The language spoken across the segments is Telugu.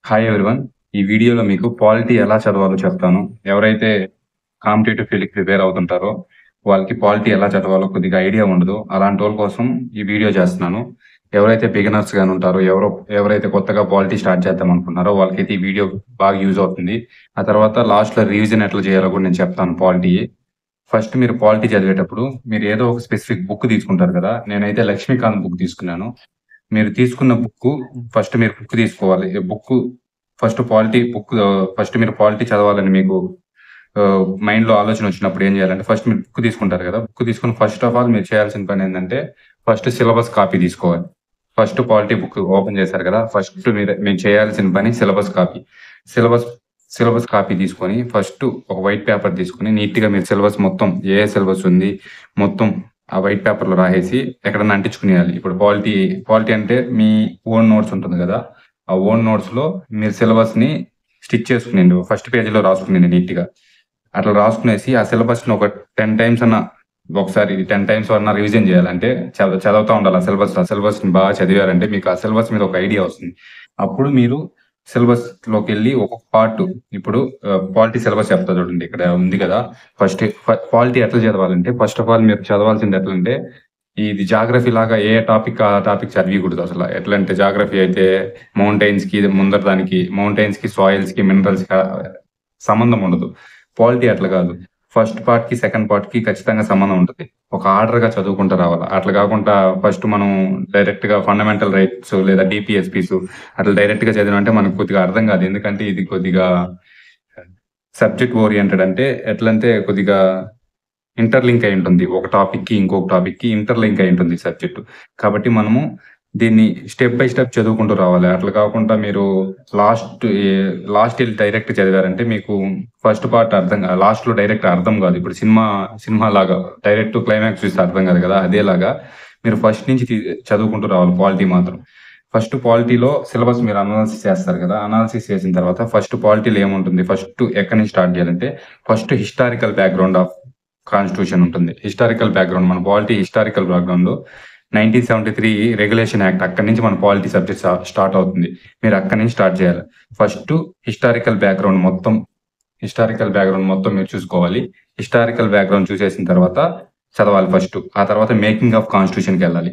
Hi everyone. ఈ వీడియోలో మీకు పాలిటీ ఎలా చదవాలో చెప్తాను. ఎవరైతే కాంపిటేటివ్ ఫీల్డ్‌కి ప్రిపేర్ అవుతుంటారో, వాళ్ళకి పాలిటీ ఎలా చదవాలో కొద్దిగా ఐడియా ఉండదు. అలాంటోళ్ళ కోసం ఈ వీడియో చేస్తున్నాను. ఎవరైతే బిగినర్స్ గాని ఉంటారో, ఎవరైతే కొత్తగా పాలిటీ స్టార్ట్ చేద్దాం అనుకుంటున్నారో, వాళ్ళకైతే ఈ వీడియో బాగా యూజ్ అవుతుంది. ఆ తర్వాత లాస్ట్‌లో రివిజన్ ఎట్లా చేయాలో కూడా నేను చెప్తాను పాలిటీ. ఫస్ట్ మీరు పాలిటీ చదివేటప్పుడు మీరు ఏదో ఒక స్పెసిఫిక్ బుక్ తీసుకుంటారు కదా! నేనైతే లక్ష్మీకాంత్ బుక్ తీసుకున్నాను. మీరు తీసుకున్న బుక్కు ఫస్ట్ మీరు బుక్ తీసుకోవాలి. Book first polity book first మీరు పాలిటీ చదవాలని మీకు మైండ్‌లో ఆలోచన వచ్చినప్పుడు ఏం చేయాలంటే ఫస్ట్ మీరు బుక్ తీసుకుంటారు కదా! బుక్ తీసుకొని ఫస్ట్ ఆఫ్ ఆల్ మీరు చేయాల్సిన పనేంటంటే ఫస్ట్ సిలబస్ కాపీ తీసుకోవాలి. ఫస్ట్ పాలిటీ బుక్ ఓపెన్ చేశారు కదా! ఫస్ట్ మీరు చేయాల్సిన పని syllabus copy. Syllabus syllabus copy తీసుకొని ఫస్ట్ ఒక వైట్ పేపర్ తీసుకొని నీట్‌గా మీరు సిలబస్ మొత్తం ఏ సిలబస్ ఉంది మొత్తం ఆ వైట్ పేపర్‌లో రాసేసి ఎక్కడన్నా అంటించుకునేయాలి. ఇప్పుడు పాలిటీ అంటే మీ ఓన్ నోట్స్ ఉంటుంది కదా! ఆ ఓన్ నోట్స్‌లో మీరు సిలబస్‌ని స్టిచ్ చేసుకునేయండి. ఫస్ట్ పేజ్‌లో రాసుకునేయండి నీట్‌గా. అట్లా రాసుకునేసి ఆ సిలబస్‌ని ఒక 10 టైమ్స్ అన్నా ఒకసారి 10 టైమ్స్ అన్నా రివిజన్ చేయాలి. అంటే చదువుతా ఉండాలి. ఆ సిలబస్‌ని బాగా చదివారంటే మీకు ఆ సిలబస్ మీద ఒక ఐడియా వస్తుంది. అప్పుడు మీరు సిలబస్‌లోకెళ్ళి ఒక్కొక్క పార్ట్ ఇప్పుడు పాలిటీ సిలబస్ చెప్తా చూడండి. ఇక్కడ ఉంది కదా! పాలిటీ ఎట్లా చదవాలంటే ఫస్ట్ ఆఫ్ ఆల్ మీరు చదవాల్సింది ఎట్లంటే ఇది జాగ్రఫీ లాగా ఏ టాపిక్ ఆ టాపిక్ చదివకూడదు అసల. ఎట్లంటే జాగ్రఫీ అయితే మౌంటైన్స్‌కి ముందర దానికి మౌంటైన్స్‌కి, సాయిల్స్‌కి, మినరల్స్‌కి సంబంధం ఉండదు. పాలిటీ అట్లా కాదు. ఫస్ట్ పార్ట్‌కి, సెకండ్ పార్ట్‌కి ఖచ్చితంగా సంబంధం ఉంటది. ఒక ఆర్డర్‌గా చదువుకుంటూ రావాల. అట్లా కాకుండా ఫస్ట్ మనం డైరెక్ట్‌గా ఫండమెంటల్ రైట్స్ లేదా డీపీఎస్‌పీస్ అట్లా డైరెక్ట్‌గా చదివామంటే మనకు కొద్దిగా అర్థం కాదు. ఎందుకంటే ఇది కొద్దిగా సబ్జెక్ట్ ఓరియెంటెడ్ అంటే ఎట్లంటే కొద్దిగా ఇంటర్‌లింక్ అయి ఉంటుంది. ఒక టాపిక్‌కి, ఇంకొక టాపిక్‌కి ఇంటర్‌లింక్ అయి ఉంటుంది సబ్జెక్ట్. కాబట్టి మనము దీన్ని స్టెప్ బై స్టెప్ చదువుకుంటూ రావాలి. అట్లా కాకుండా మీరు లాస్ట్‌కెళ్ళి డైరెక్ట్ చదివారంటే మీకు ఫస్ట్ పార్ట్ లాస్ట్‌లో డైరెక్ట్ అర్థం కాదు. ఇప్పుడు సినిమా లాగా డైరెక్ట్ క్లైమాక్స్ చూస్తే అర్థం కాదు కదా! అదేలాగా మీరు ఫస్ట్ నుంచి చదువుకుంటూ రావాలి పాలిటీ మాత్రం. ఫస్ట్ పాలిటీలో సిలబస్ మీరు అనాలిసిస్ చేస్తారు కదా! అనాలిసిస్ చేసిన తర్వాత ఫస్ట్ పాలిటీలో ఏముంటుంది? ఫస్ట్ ఎక్కడి నుంచి స్టార్ట్ చేయాలంటే first historical background of constitution ఉంటుంది. హిస్టారికల్ బ్యాక్‌గ్రౌండ్ మన పాలిటీ హిస్టారికల్ బ్యాక్‌గ్రౌండ్‌లో 1973 రెగ్యులేషన్ యాక్ట్ అక్కడి నుంచి మన పాలిటీ సబ్జెక్ట్ స్టార్ట్ అవుతుంది. మీరు అక్కడి నుంచి స్టార్ట్ చేయాలి. ఫస్ట్ హిస్టారికల్ బ్యాక్‌గ్రౌండ్ మొత్తం మీరు చూసుకోవాలి. హిస్టారికల్ బ్యాక్‌గ్రౌండ్ చూసేసిన తర్వాత చదవాలి ఫస్ట్. ఆ తర్వాత మేకింగ్ ఆఫ్ కాన్స్టిట్యూషన్‌కెళ్ళాలి.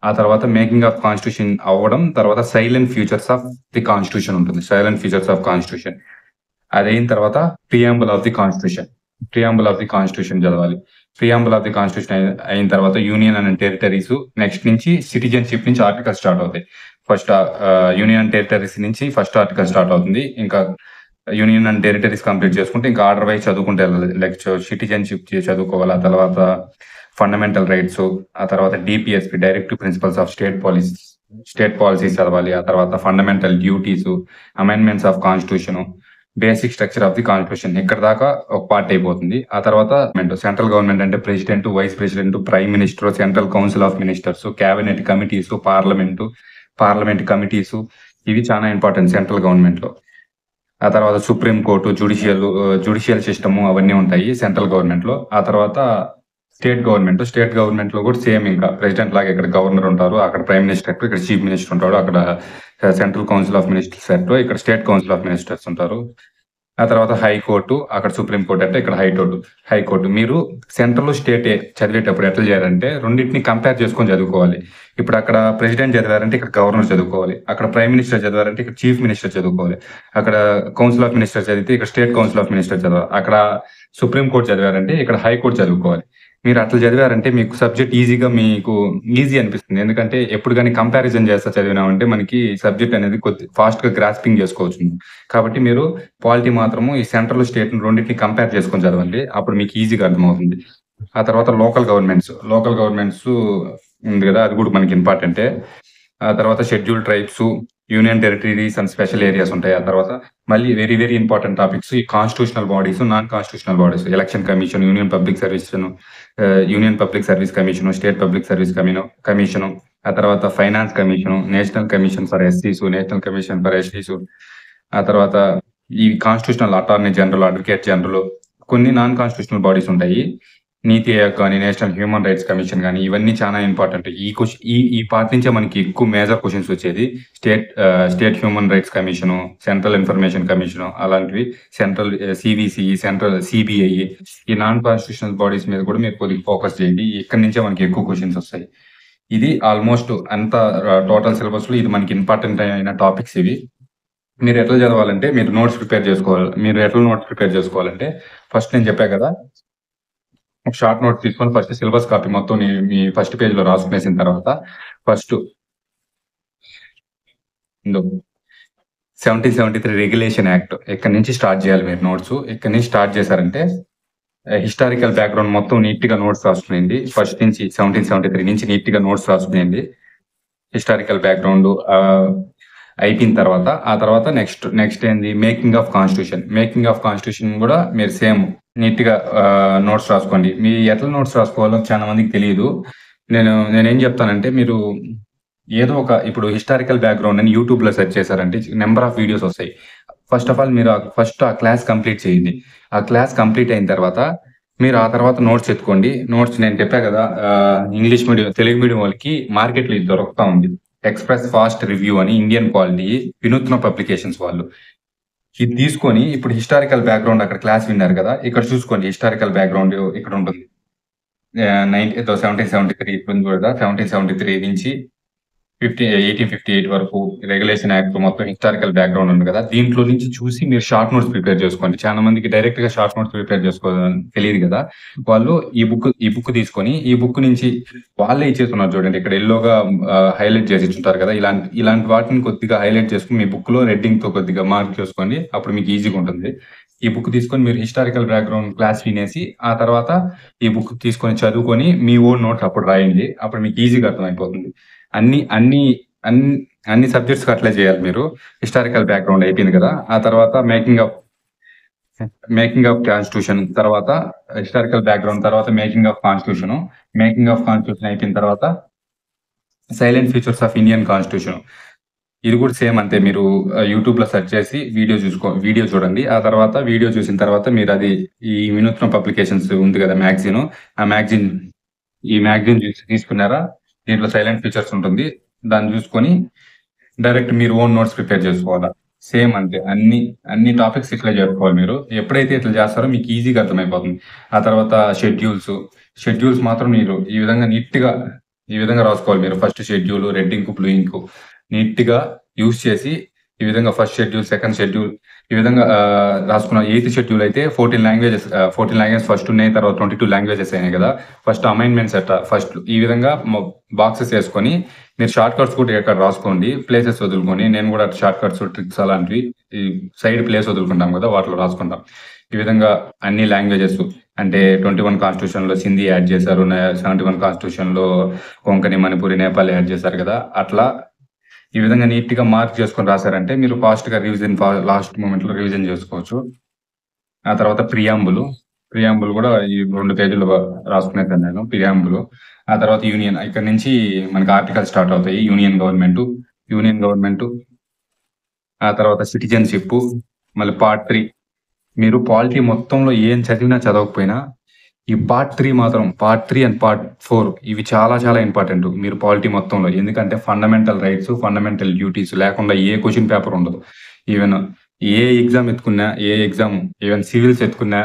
ఆ తర్వాత మేకింగ్ ఆఫ్ కాన్స్టిట్యూషన్ అవ్వడం తర్వాత salient features of the constitution ఉంటుంది. Salient features of constitution. అదయిన తర్వాత preamble of the constitution. Preamble of the constitution చదవాలి. ప్రియాంబుల్ ఆఫ్ ది కాన్స్టిట్యూషన్ అయిన తర్వాత యూనియన్ అండ్ టెరిటరీస్ నెక్స్ట్ నుంచి సిటిజన్‌షిప్ నుంచి ఆర్టికల్స్ స్టార్ట్ అవుతాయి. ఫస్ట్ యూనియన్ అండ్ టెరిటరీస్ నుంచి ఫస్ట్ ఆర్టికల్ స్టార్ట్ అవుతుంది. ఇంకా యూనియన్ అండ్ టెరిటరీస్ కంప్లీట్ చేసుకుంటే ఇంకా ఆర్డర్ వైస్ చదువుకుంటూ వెళ్ళాలి. లైక్ సిటిజన్‌షిప్ చదువుకోవాలి. ఆ తర్వాత ఫండమెంటల్ రైట్స్, ఆ తర్వాత DPSP directive principles of state policies చదవాలి. ఆ తర్వాత fundamental duties, amendments of constitution, basic structure of the constitution ఇక్కడ దాకా ఒక పార్ట్ అయిపోతుంది. ఆ తర్వాత సెంట్రల్ గవర్నమెంట్ అంటే president, vice president, prime minister, central council of ministers, cabinet committees, parliament committees ఇవి చాలా ఇంపార్టెంట్ సెంట్రల్ గవర్నమెంట్‌లో. ఆ తర్వాత సుప్రీం కోర్టు, జ్యుడిషియల్ సిస్టమ్ అవన్నీ ఉంటాయి సెంట్రల్ గవర్నమెంట్‌లో. ఆ తర్వాత స్టేట్ గవర్నమెంట్‌లో కూడా సేమ్ ఇంకా ప్రెసిడెంట్ లాగా ఇక్కడ గవర్నర్ ఉంటారు. అక్కడ ప్రైమ్ మినిస్టర్ ఇక్కడ చీఫ్ మినిస్టర్ ఉంటాడు. అక్కడ సెంట్రల్ కౌన్సిల్ ఆఫ్ మినిస్టర్స్ ఇక్కడ స్టేట్ కౌన్సిల్ ఆఫ్ మినిస్టర్స్ ఉంటారు. ఆ తర్వాత హైకోర్టు, అక్కడ సుప్రీం కోర్ట్ అంటే ఇక్కడ హైకోర్టు. మీరు సెంట్రల్, స్టేట్ చదివేటప్పుడు ఎట్లా చేయాలంటే రెండింటిని కంపేర్ చేసుకొని చదువుకోవాలి. ఇప్పుడు అక్కడ ప్రెసిడెంట్ చదివారంటే ఇక్కడ గవర్నర్ చదువుకోవాలి. అక్కడ ప్రైమ్ మినిస్టర్ చదివారంటే ఇక్కడ చీఫ్ మినిస్టర్ చదువుకోవాలి. అక్కడ కౌన్సిల్ ఆఫ్ మినిస్టర్ చదివితే ఇక్కడ స్టేట్ కౌన్సిల్ ఆఫ్ మినిస్టర్ చదవాలి. అక్కడ సుప్రీం కోర్ట్ చదివారంటే ఇక్కడ హైకోర్టు చదువుకోవాలి. మీరు అట్లా చదివారంటే మీకు సబ్జెక్ట్ ఈజీ అనిపిస్తుంది. ఎందుకంటే ఎప్పుడు గాని కంపారిజన్ చేస్తా చదివినామంటే మనకి సబ్జెక్ట్ అనేది ఫాస్ట్‌గా గ్రాస్పింగ్ చేసుకోవచ్చు. కాబట్టి మీరు పాలిటీ మాత్రము ఈ సెంట్రల్, స్టేట్‌ని రెండిటిని కంపేర్ చేసుకొని చదవండి. అప్పుడు మీకు ఈజీగా అర్థమవుతుంది. ఆ తర్వాత లోకల్ గవర్నమెంట్స్ ఉంది కదా! అది కూడా మనకి ఇంపార్టెంటే. ఆ తర్వాత scheduled tribes, union territories and special areas ఉంటాయి. ఆ తర్వాత మళ్ళీ వెరీ వెరీ ఇంపార్టెంట్ టాపిక్స్ ఈ constitutional bodies, non constitutional bodies, election commission, union public service commission, state public service commission, ఆ తర్వాత finance commission, national commission for ఎస్సీస్, ఆ తర్వాత ఈ constitutional attorney general, advocate general కొన్ని నాన్ కాన్స్టిట్యూషనల్ బాడీస్ ఉంటాయి. నీతి ఆయోగ్ కానీ, నేషనల్ హ్యూమన్ రైట్స్ కమిషన్ గానీ, ఇవన్నీ చాలా ఇంపార్టెంట్. ఈ పార్ట్ నుంచే మనకి ఎక్కువ మేజర్ క్వెషన్స్ వచ్చేది. State human rights commission, central information commission అలాంటివి, సెంట్రల్ సిబిసిఈ, సెంట్రల్ సిబిఐ, ఈ నాన్ కాన్స్టిట్యూషనల్ బాడీస్ మీద కూడా మీరు కొద్దిగా ఫోకస్ చేయండి. ఇక్కడి నుంచే మనకి ఎక్కువ క్వెషన్స్ వస్తాయి. ఇది ఆల్మోస్ట్ అంతా టోటల్ సిలబస్‌లో ఇది మనకి ఇంపార్టెంట్ అయిన టాపిక్స్ ఇవి. మీరు ఎట్లా చదవాలంటే మీరు నోట్స్ ప్రిపేర్ చేసుకోవాలి. మీరు ఎట్లా నోట్స్ ప్రిపేర్ చేసుకోవాలంటే ఫస్ట్ నేను చెప్పా కదా! ఒక షార్ట్ నోట్ తీసుకొని ఫస్ట్ సిలబస్ కాపీ మొత్తం మీ ఫస్ట్ పేజ్‌లో రాసుకునేసిన తర్వాత ఫస్ట్ 1773 రెగ్యులేషన్ యాక్ట్ ఇక్కడి నుంచి స్టార్ట్ చేయాలి మీరు నోట్స్. ఇక్కడి నుంచి స్టార్ట్ చేశారంటే హిస్టారికల్ బ్యాక్‌గ్రౌండ్ మొత్తం నీట్‌గా నోట్స్ రాసుకునేయండి. ఫస్ట్ నుంచి 1773 నుంచి నీట్‌గా నోట్స్ రాసుకునేయండి. హిస్టారికల్ బ్యాక్‌గ్రౌండ్ అయిపోయిన తర్వాత ఆ తర్వాత నెక్స్ట్ ఏంది making of constitution. Making of constitution కూడా మీరు సేమ్ నీట్‌గా నోట్స్ రాసుకోండి. మీ ఎట్లా నోట్స్ రాసుకోవాలో చాలా మందికి తెలియదు. నేనేం చెప్తానంటే మీరు ఏదో ఒక ఇప్పుడు హిస్టారికల్ బ్యాక్‌గ్రౌండ్ అని యూట్యూబ్‌లో సెర్చ్ చేశారంటే నంబర్ ఆఫ్ వీడియోస్ వస్తాయి. ఫస్ట్ ఆఫ్ ఆల్ మీరు ఫస్ట్ ఆ క్లాస్ కంప్లీట్ చేయండి. ఆ క్లాస్ కంప్లీట్ అయిన తర్వాత మీరు ఆ తర్వాత నోట్స్ ఎత్తుకోండి. నోట్స్ నేను చెప్పా కదా! ఇంగ్లీష్ మీడియం, తెలుగు మీడియం వాళ్ళకి మార్కెట్‌లో ఇది దొరుకుతా ఉంది. ఎక్స్‌ప్రెస్ ఫాస్ట్ రివ్యూ అని ఇండియన్ క్వాలిటీ వినూత్న పబ్లికేషన్స్ వాళ్ళు. ఇది తీసుకొని ఇప్పుడు హిస్టారికల్ బ్యాక్‌గ్రౌండ్ అక్కడ క్లాస్ విన్నారు కదా! ఇక్కడ చూసుకోండి హిస్టారికల్ బ్యాక్‌గ్రౌండ్ ఇక్కడ ఉంటుంది. 1773 ఇప్పుడు కూడా 1773 నుంచి 1858 వరకు రెగ్యులేషన్ యాక్ట్ మొత్తం హిస్టారికల్ బ్యాక్‌గ్రౌండ్ ఉంది కదా! దీంట్లో నుంచి చూసి మీరు షార్ట్ నోట్స్ ప్రిపేర్ చేసుకోండి. చాలా మందికి డైరెక్ట్‌గా షార్ట్ నోట్స్ ప్రిపేర్ చేసుకోవాలని తెలియదు కదా! వాళ్ళు ఈ బుక్ తీసుకొని ఈ బుక్ నుంచి వాళ్ళే ఇచ్చేస్తున్నారు చూడండి. ఇక్కడ యెల్లోగా హైలైట్ చేసి ఇచ్చుంటారు కదా! ఇలాంటి వాటిని కొద్దిగా హైలైట్ చేసుకొని మీ బుక్‌లో రెడ్డింగ్‌తో కొద్దిగా మార్క్ చేసుకోండి. అప్పుడు మీకు ఈజీగా ఉంటుంది. ఈ బుక్ తీసుకొని మీరు హిస్టారికల్ బ్యాక్‌గ్రౌండ్ క్లాస్ వినేసి ఆ తర్వాత ఈ బుక్ తీసుకొని చదువుకొని మీ ఓన్ నోట్స్ అప్పుడు రాయండి. అప్పుడు మీకు ఈజీగా అర్థమైపోతుంది. అన్ని సబ్జెక్ట్స్‌కి అట్లే చేయాలి మీరు. హిస్టారికల్ బ్యాక్‌గ్రౌండ్ అయిపోయింది కదా! ఆ తర్వాత మేకింగ్ ఆఫ్ కాన్స్టిట్యూషన్ తర్వాత హిస్టారికల్ బ్యాక్‌గ్రౌండ్ తర్వాత making of constitution. Making of constitution అయిపోయిన తర్వాత silent features of Indian constitution. ఇది కూడా సేమ్ అంతే. మీరు యూట్యూబ్‌లో సెర్చ్ చేసి వీడియో చూడండి. ఆ తర్వాత వీడియో చూసిన తర్వాత మీరు అది ఈ వినూత్న పబ్లికేషన్స్ ఉంది కదా మ్యాగజైన్. ఈ మ్యాగజైన్ తీసుకున్నారా? దీంట్లో సైలెంట్ ఫీచర్స్ ఉంటుంది. దాన్ని చూసుకొని డైరెక్ట్ మీరు ఓన్ నోట్స్ ప్రిపేర్ చేసుకోవాలా. సేమ్ అంతే. అన్ని టాపిక్స్ ఇట్లా చేసుకోవాలి మీరు. ఎప్పుడైతే ఇట్లా చేస్తారో మీకు ఈజీగా అర్థమైపోతుంది. ఆ తర్వాత షెడ్యూల్స్ మాత్రం మీరు ఈ విధంగా రాసుకోవాలి మీరు. First schedule red ink, blue ink నీట్‌గా యూజ్ చేసి ఈ విధంగా ఫస్ట్ షెడ్యూల్, సెకండ్ షెడ్యూల్ ఈ విధంగా రాసుకున్న. 8th షెడ్యూల్ అయితే 14 లాంగ్వేజెస్ ఫస్ట్ ఉన్నాయి. తర్వాత 22 లాంగ్వేజెస్ అయినాయి కదా! ఫస్ట్ అమైన్మెంట్స్ ఫస్ట్ ఈ విధంగా బాక్సెస్ వేసుకొని మీరు షార్ట్ కట్స్ కూడా ఇక్కడ రాసుకోండి. ప్లేసెస్ వదులుకొని నేను కూడా షార్ట్ కట్స్, ట్రిక్స్ అలాంటివి ఈ సైడ్ ప్లేస్ వదులుకుంటాం కదా! వాటిలో రాసుకుంటాం. ఈ విధంగా అన్ని లాంగ్వేజెస్ అంటే 21 కాన్స్టిట్యూషన్‌లో సింధీ యాడ్ చేశారు. 71 కాన్స్టిట్యూషన్‌లో కొంకణి, మణిపురి, నేపాల్ యాడ్ చేశారు కదా! అట్లా ఈ విధంగా నీట్‌గా మార్క్ చేసుకొని రాశారంటే మీరు ఫాస్ట్‌గా లాస్ట్ మొమెంట్‌లో రివిజన్ చేసుకోవచ్చు. ఆ తర్వాత ప్రియాంబుల్ కూడా ఈ 2 పేజీలు రాసుకునేసాను నేను ప్రియాంబుల్. ఆ తర్వాత యూనియన్ ఇక్కడ నుంచి మనకి ఆర్టికల్స్ స్టార్ట్ అవుతాయి. యూనియన్ గవర్నమెంట్ ఆ తర్వాత సిటిజన్‌షిప్ మళ్ళీ పార్ట్ 3. మీరు పాలిటీ మొత్తంలో ఏం చదివినా చదవకపోయినా ఈ పార్ట్ 3 అండ్ పార్ట్ 4 ఇవి చాలా చాలా ఇంపార్టెంట్ మీరు పాలిటీ మొత్తంలో. ఎందుకంటే ఫండమెంటల్ రైట్స్, ఫండమెంటల్ డ్యూటీస్ లేకుండా ఏ క్వెషన్ పేపర్ ఉండదు. ఈవెన్ ఏ ఎగ్జామ్ ఈవెన్ సివిల్స్ ఎత్తుకున్నా,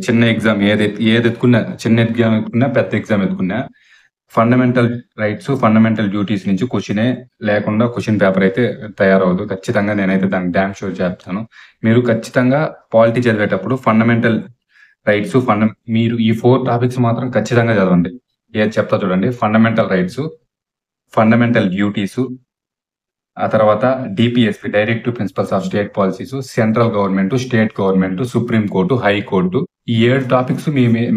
చిన్న ఎగ్జామ్ ఏది ఎత్తుకున్నా, చిన్న ఎగ్జామ్ ఎత్తుకున్నా, పెద్ద ఎగ్జామ్ ఎత్తుకున్నా ఫండమెంటల్ రైట్స్, ఫండమెంటల్ డ్యూటీస్ నుంచి క్వెషనే లేకుండా క్వెషన్ పేపర్ అయితే తయారవ్వదు. ఖచ్చితంగా నేనైతే దానికి డామ్ షూర్ చేస్తాను. మీరు ఖచ్చితంగా పాలిటీ చదివేటప్పుడు ఫండమెంటల్ రైట్స్, మీరు ఈ 4 టాపిక్స్ మాత్రం ఖచ్చితంగా చదవండి. ఏది చెప్తా చూడండి. ఫండమెంటల్ రైట్స్, ఫండమెంటల్ డ్యూటీస్, ఆ తర్వాత DPSP directive principles of state policies, central government, state government, supreme court, high court ఈ 7 టాపిక్స్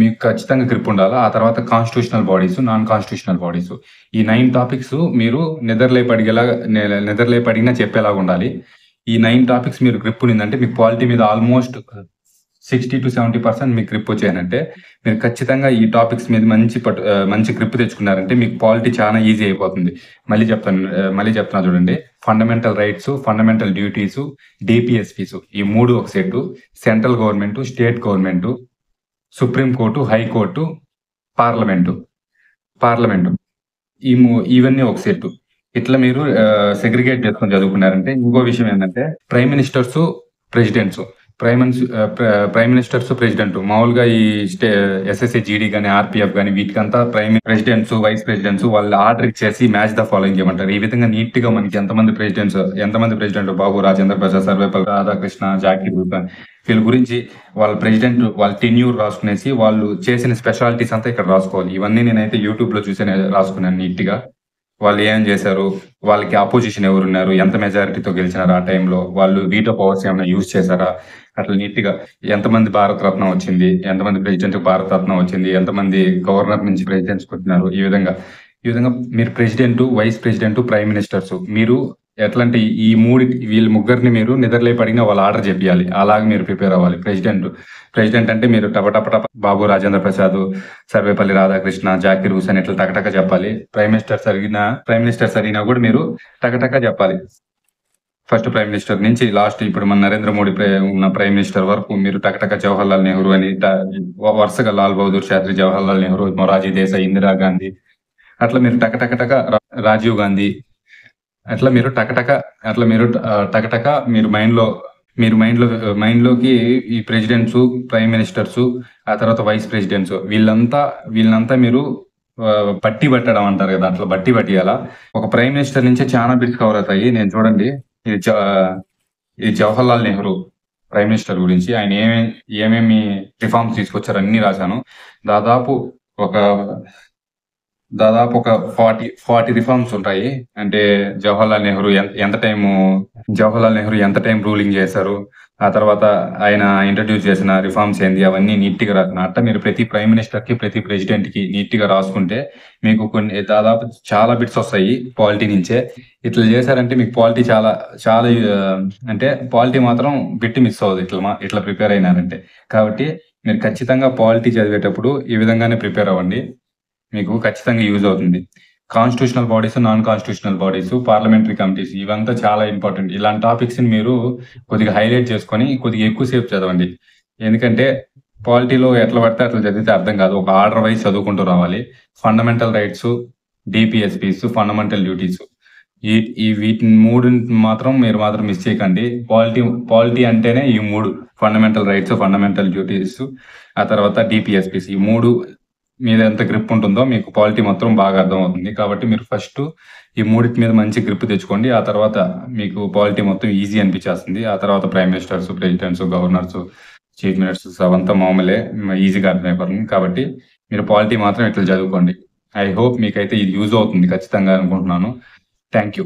మీకు ఖచ్చితంగా గ్రిప్ ఉండాలా. ఆ తర్వాత constitutional bodies, non constitutional bodies ఈ 9 టాపిక్స్ మీరు నిద్రలేపి అడిగినా చెప్పేలాగా ఉండాలి. ఈ 9 టాపిక్స్ మీరు గ్రిప్ ఉన్నిందంటే మీకు పాలిటీ మీద ఆల్మోస్ట్ 60-70% మీకు గ్రిప్ వచ్చాయనంటే మీరు ఖచ్చితంగా ఈ టాపిక్స్ మీద మంచి గ్రిప్ తెచ్చుకున్నారంటే మీకు పాలిటీ చాలా ఈజీ అయిపోతుంది. మళ్ళీ చెప్తున్నా చూడండి. Fundamental rights, fundamental duties, DPSPs ఈ 3 ఒక set, central government, state government supreme court, high court, parliament. Parliament. ఇవన్నీ ఒక సెట్టు. ఇట్లా మీరు సెగ్రిగేట్ చేసుకొని చదువుకున్నారంటే ఇంకో విషయం ఏందంటే prime ministers, presidents. Prime ministers, president మామూలుగా ఈ ఎస్ఎస్సి, జీడీ గాని, ఆర్‌పీఎఫ్ గాని వీటికంతా ప్రెసిడెంట్స్, వైస్ ప్రెసిడెంట్స్ వాళ్ళు ఆర్డర్ ఇచ్చేసి మ్యాచ్ ద ఫాలోయింగ్ చేయమంటారు. ఈ విధంగా నీట్‌గా మనకి ఎంతమంది ప్రెసిడెంట్ బాబు రాజేంద్ర ప్రసాద్, సర్వేపల్లి రాధాకృష్ణ, జాకీర్ హుసేన్ వీళ్ళ గురించి వాళ్ళ టెన్యూర్ రాసుకునేసి వాళ్ళు చేసిన స్పెషాలిటీస్ అంతా ఇక్కడ రాసుకోవాలి. ఇవన్నీ నేనైతే యూట్యూబ్‌లో చూసే రాసుకున్నాను నీట్‌గా. వాళ్ళు ఏం చేశారు? వాళ్ళకి అపోజిషన్ ఎవరున్నారు? ఎంత మెజారిటీతో గెలిచినారు ఆ టైంలో? వాళ్ళు వీటో పవర్స్ ఏమైనా యూజ్ చేశారా? అట్లా నీట్‌గా ఎంతమంది భారత రత్న వచ్చింది? ఎంతమంది ప్రెసిడెంట్‌కి భారత రత్న వచ్చింది? ఎంతమంది గవర్నర్ నుంచి ప్రెసిడెంట్స్ కొట్టినారు? ఈ విధంగా మీరు president, vice president, prime ministers మీరు ఎట్లంటే వీళ్ళ ముగ్గురిని మీరు నిద్రలేపి అడిగినా వాళ్ళు ఆర్డర్ చెప్పియాలి. అలాగ మీరు ప్రిపేర్ అవ్వాలి. ప్రెసిడెంట్ అంటే మీరు టప బాబు రాజేంద్ర ప్రసాద్, సర్వేపల్లి రాధాకృష్ణ, జాకీర్ హుసేన్ ఇట్లా టకటక చెప్పాలి. ప్రైమ్ మినిస్టర్స్ అడిగినా కూడా మీరు టకటక చెప్పాలి. ఫస్ట్ ప్రైమ్ మినిస్టర్ నుంచి లాస్ట్ ఇప్పుడు మన నరేంద్ర మోడీ ఉన్న ప్రైమ్ మినిస్టర్ వరకు మీరు టకటక జవహర్లాల్ నెహ్రూ అని వరుసగా లాల్ బహదూర్ శాస్త్రి, జవహర్లాల్ నెహ్రూ, మొరార్జీ దేశాయ్, ఇందిరా గాంధీ అట్లా మీరు టకటక రాజీవ్ గాంధీ అట్లా మీరు టకటక మీరు మైండ్లోకి ఈ ప్రెసిడెంట్స్, ప్రైమ్ మినిస్టర్స్, ఆ తర్వాత వైస్ ప్రెసిడెంట్స్ వీళ్ళంతా మీరు బట్టి పట్టడం అంటారు కదా, అట్లా బట్టి పట్టియాలా. ఒక ప్రైమ్ మినిస్టర్ నుంచే చాలా బిట్స్ కవర్ అవుతాయి. నేను చూడండి, ఇది జవహర్లాల్ నెహ్రూ ప్రైమ్ మినిస్టర్ గురించి ఆయన ఏమేమి రిఫార్మ్స్ తీసుకొచ్చారు అన్ని రాశాను. దాదాపు ఒక 40 రిఫార్మ్స్ ఉంటాయి. అంటే జవహర్లాల్ నెహ్రూ ఎంత టైం రూలింగ్ చేశారు, ఆ తర్వాత ఆయన ఇంట్రడ్యూస్ చేసిన రిఫార్మ్స్ ఏంది, అవన్నీ నీట్‌గా రాసిన. అట్లా మీరు ప్రతి ప్రైమ్ మినిస్టర్‌కి, ప్రతి ప్రెసిడెంట్‌కి నీట్‌గా రాసుకుంటే మీకు దాదాపు చాలా బిట్స్ వస్తాయి పాలిటీ నుంచే. ఇట్లా చేశారంటే మీకు పాలిటీ చాలా చాలా అంటే పాలిటీ మాత్రం బిట్ మిస్ అవ్వదు ఇట్లా ప్రిపేర్ అయినారంటే. కాబట్టి మీరు ఖచ్చితంగా పాలిటీ చదివేటప్పుడు ఈ విధంగానే ప్రిపేర్ అవ్వండి. మీకు ఖచ్చితంగా యూజ్ అవుతుంది. Constitutional bodies, non constitutional bodies, parliamentary committees ఇవంతా చాలా ఇంపార్టెంట్. ఇలాంటి టాపిక్స్‌ని మీరు కొద్దిగా హైలైట్ చేసుకొని కొద్దిగా ఎక్కువ సేపు చదవండి. ఎందుకంటే పాలిటీలో ఎట్లా పడితే అట్లా చదివితే అర్థం కాదు. ఒక ఆర్డర్ వైస్ చదువుకుంటూ రావాలి. ఫండమెంటల్ రైట్స్, డీపీఎస్పీస్, ఫండమెంటల్ డ్యూటీస్ వీటిని 3 మాత్రం మీరు మిస్ చేయకండి. పాలిటీ అంటేనే ఈ 3 ఫండమెంటల్ రైట్స్, ఫండమెంటల్ డ్యూటీస్, ఆ తర్వాత డీపీఎస్పీస్. ఈ 3 మీద ఎంత గ్రిప్ ఉంటుందో మీకు పాలిటీ మొత్తం బాగా అర్థమవుతుంది. కాబట్టి మీరు ఫస్ట్ ఈ మూడిటి మీద మంచి గ్రిప్ తెచ్చుకోండి. ఆ తర్వాత మీకు పాలిటీ మొత్తం ఈజీ అనిపించేస్తుంది. ఆ తర్వాత prime ministers, presidents, governors, chief ministers అవంతా మామూలే, ఈజీగా అర్థమైపోతుంది. కాబట్టి మీరు పాలిటీ మాత్రం ఇట్లా చదువుకోండి. ఐ హోప్ మీకైతే ఇది యూజ్ అవుతుంది ఖచ్చితంగా అనుకుంటున్నాను. Thank you.